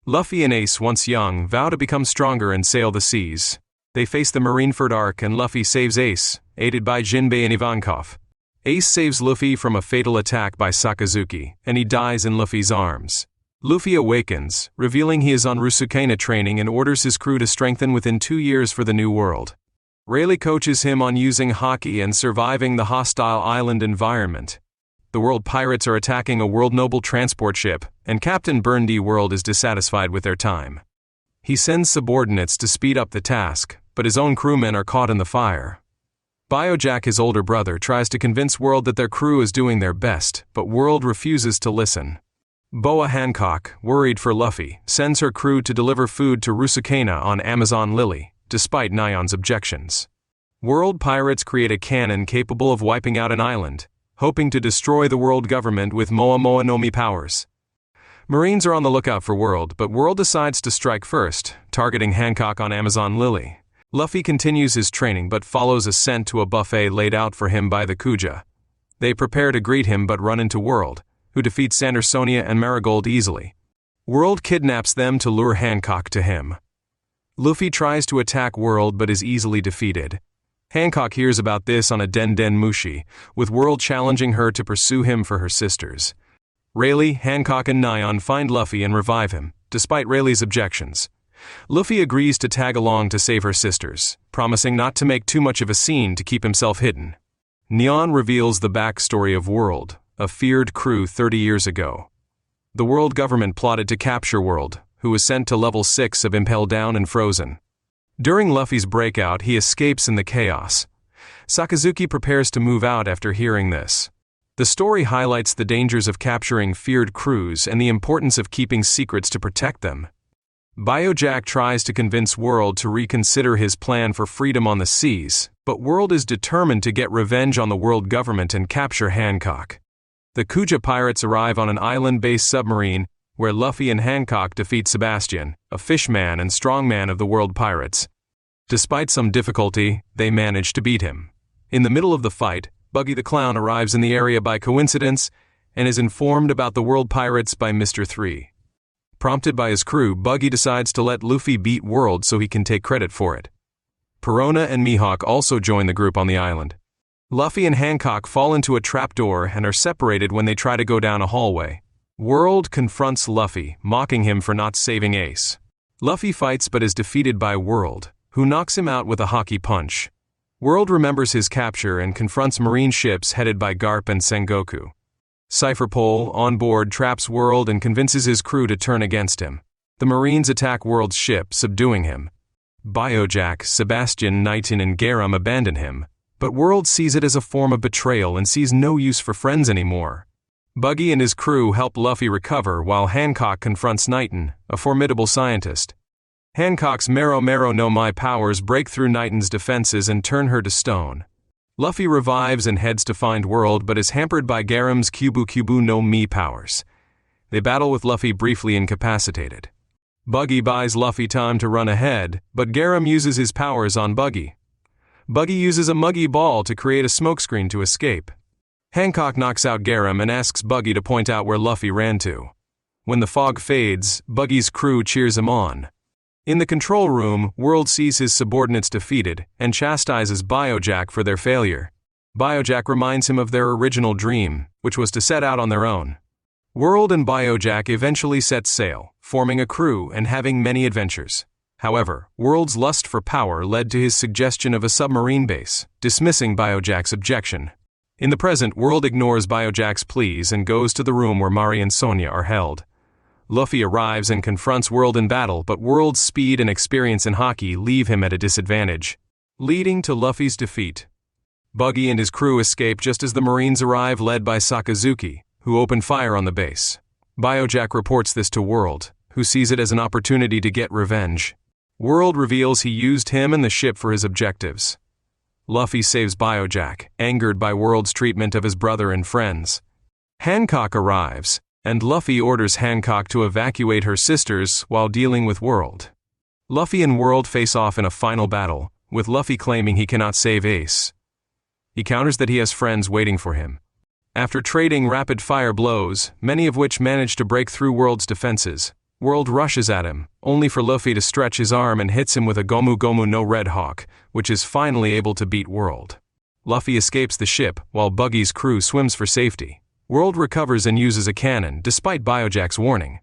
Luffy and Ace, once young, vow to become stronger and sail the seas. They face the Marineford arc and Luffy saves Ace, aided by Jinbei and Ivankov. Ace saves Luffy from a fatal attack by Sakazuki, and he dies in Luffy's arms. Luffy awakens, revealing he is on Rusukena training and orders his crew to strengthen within 2 years for the New World. Rayleigh coaches him on using haki and surviving the hostile island environment. The world pirates are attacking a World Noble transport ship, and Captain Burndy World is dissatisfied with their time. He sends subordinates to speed up the task, but his own crewmen are caught in the fire. Biojack, his older brother, tries to convince World that their crew is doing their best, but World refuses to listen. Boa Hancock, worried for Luffy, sends her crew to deliver food to Rusukena on Amazon Lily, despite Nyan's objections. World pirates create a cannon capable of wiping out an island, hoping to destroy the world government with Moa Moa no Mi powers. Marines are on the lookout for World, but World decides to strike first, targeting Hancock on Amazon Lily. Luffy continues his training but follows a scent to a buffet laid out for him by the Kuja. They prepare to greet him but run into World, who defeats Sandersonia and Marigold easily. World kidnaps them to lure Hancock to him. Luffy tries to attack World but is easily defeated. Hancock hears about this on a Den Den Mushi, with World challenging her to pursue him for her sisters. Rayleigh, Hancock, and Nyan find Luffy and revive him, despite Rayleigh's objections. Luffy agrees to tag along to save her sisters, promising not to make too much of a scene to keep himself hidden. Nyan reveals the backstory of World, a feared crew 30 years ago. The world government plotted to capture World, who was sent to level 6 of Impel Down and Frozen. During Luffy's breakout, he escapes in the chaos. Sakazuki prepares to move out after hearing this. The story highlights the dangers of capturing feared crews and the importance of keeping secrets to protect them. Biojack tries to convince World to reconsider his plan for freedom on the seas, but World is determined to get revenge on the world government and capture Hancock. The Kuja pirates arrive on an island-based submarine, where Luffy and Hancock defeat Sebastian, a fishman and strongman of the world pirates. Despite some difficulty, they manage to beat him. In the middle of the fight, Buggy the Clown arrives in the area by coincidence and is informed about the world pirates by Mr. 3. Prompted by his crew, Buggy decides to let Luffy beat World so he can take credit for it. Perona and Mihawk also join the group on the island. Luffy and Hancock fall into a trapdoor and are separated when they try to go down a hallway. World confronts Luffy, mocking him for not saving Ace. Luffy fights but is defeated by World, who knocks him out with a hockey punch. World remembers his capture and confronts marine ships headed by Garp and Sengoku. Cypherpole, on board, traps World and convinces his crew to turn against him. The Marines attack World's ship, subduing him. Biojack, Sebastian, Knighton, and Garam abandon him, but World sees it as a form of betrayal and sees no use for friends anymore. Buggy and his crew help Luffy recover while Hancock confronts Knighton, a formidable scientist. Hancock's Mero Mero no Mi powers break through Knighton's defenses and turn her to stone. Luffy revives and heads to find World but is hampered by Garam's Kubu Kubu no Mi powers. They battle with Luffy briefly incapacitated. Buggy buys Luffy time to run ahead, but Garam uses his powers on Buggy. Buggy uses a Muggy Ball to create a smokescreen to escape. Hancock knocks out Garam and asks Buggy to point out where Luffy ran to. When the fog fades, Buggy's crew cheers him on. In the control room, World sees his subordinates defeated and chastises Biojack for their failure. Biojack reminds him of their original dream, which was to set out on their own. World and Biojack eventually set sail, forming a crew and having many adventures. However, World's lust for power led to his suggestion of a submarine base, dismissing Biojack's objection. In the present, World ignores Biojack's pleas and goes to the room where Mari and Sonia are held. Luffy arrives and confronts World in battle, but World's speed and experience in hockey leave him at a disadvantage, leading to Luffy's defeat. Buggy and his crew escape just as the Marines arrive, led by Sakazuki, who open fire on the base. Biojack reports this to World, who sees it as an opportunity to get revenge. World reveals he used him and the ship for his objectives. Luffy saves Biojack, angered by World's treatment of his brother and friends. Hancock arrives, and Luffy orders Hancock to evacuate her sisters while dealing with World. Luffy and World face off in a final battle, with Luffy claiming he cannot save Ace. He counters that he has friends waiting for him. After trading rapid-fire blows, many of which manage to break through World's defenses, World rushes at him, only for Luffy to stretch his arm and hits him with a Gomu Gomu no Red Hawk, which is finally able to beat World. Luffy escapes the ship, while Buggy's crew swims for safety. World recovers and uses a cannon, despite Biojack's warning.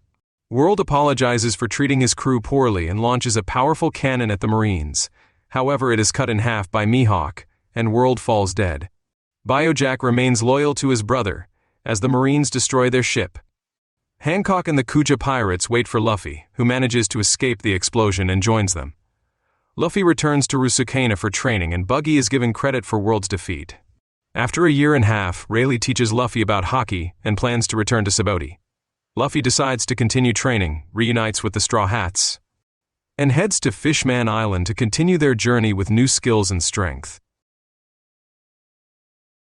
World apologizes for treating his crew poorly and launches a powerful cannon at the Marines. However, it is cut in half by Mihawk, and World falls dead. Biojack remains loyal to his brother, as the Marines destroy their ship. Hancock and the Kuja pirates wait for Luffy, who manages to escape the explosion and joins them. Luffy returns to Rusukana for training, and Buggy is given credit for World's defeat. After a year and a half, Rayleigh teaches Luffy about hockey and plans to return to Sabaody. Luffy decides to continue training, reunites with the Straw Hats, and heads to Fishman Island to continue their journey with new skills and strength.